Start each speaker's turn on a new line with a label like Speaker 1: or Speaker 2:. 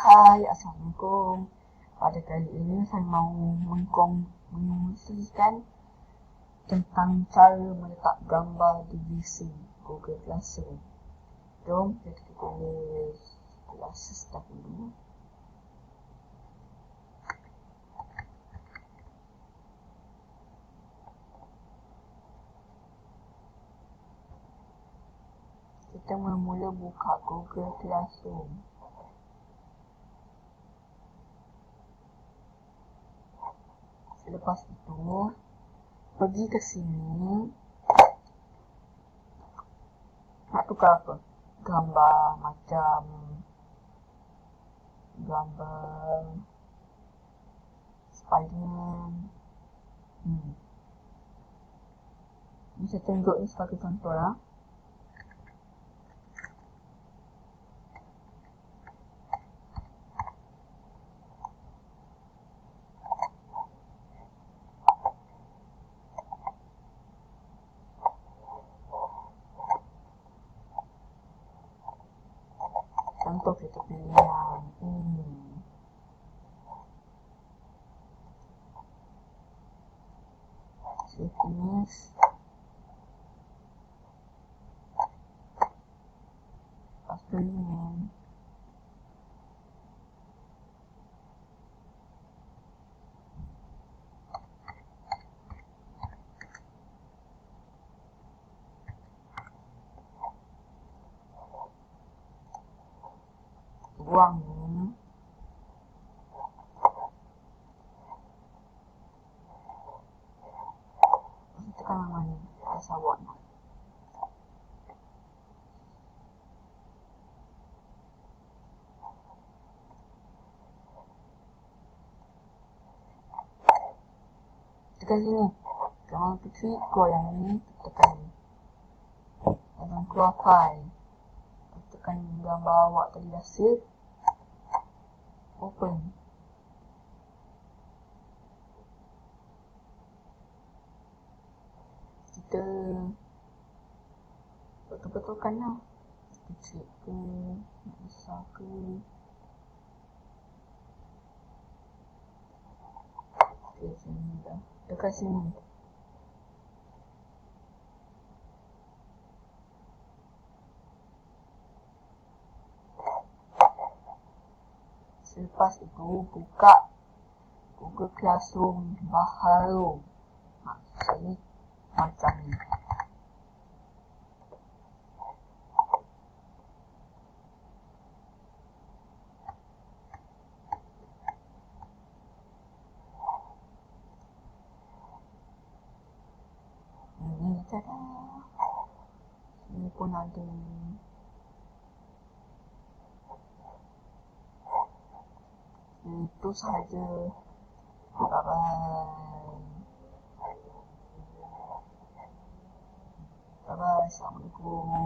Speaker 1: Hai, Assalamualaikum. Pada kali ini saya mahu mengkongsikan tentang cara meletak gambar di VC Google Classroom. Jom kita tulis classes dahulu. Kita mula buka Google Classroom. Selepas itu, pergi ke sini. Nak tukar apa? Gambar macam gambar Spiderman. Ini saya tunjuk ni sebagai contoh lah. Contoh kita pilih yang ini. Save image. Lepas tu ini. Buang ni. Tekan mana ni? Rasa buat nak. Tekan sini. Jangan kecil keluar yang ni. Tekan ni. Jangan keluar file. Tekan gambar awak tadi dah save. Open. Kita betul-betulkan lah. Kecil ke, besar ke. Okay, sini dah. Dekat sini. Selepas itu, buka Google Classroom baharu. Maksudnya macam ni. Ini tada. Ini pun ada. Itu sahaja. Bye-bye. Bye-bye. Assalamualaikum.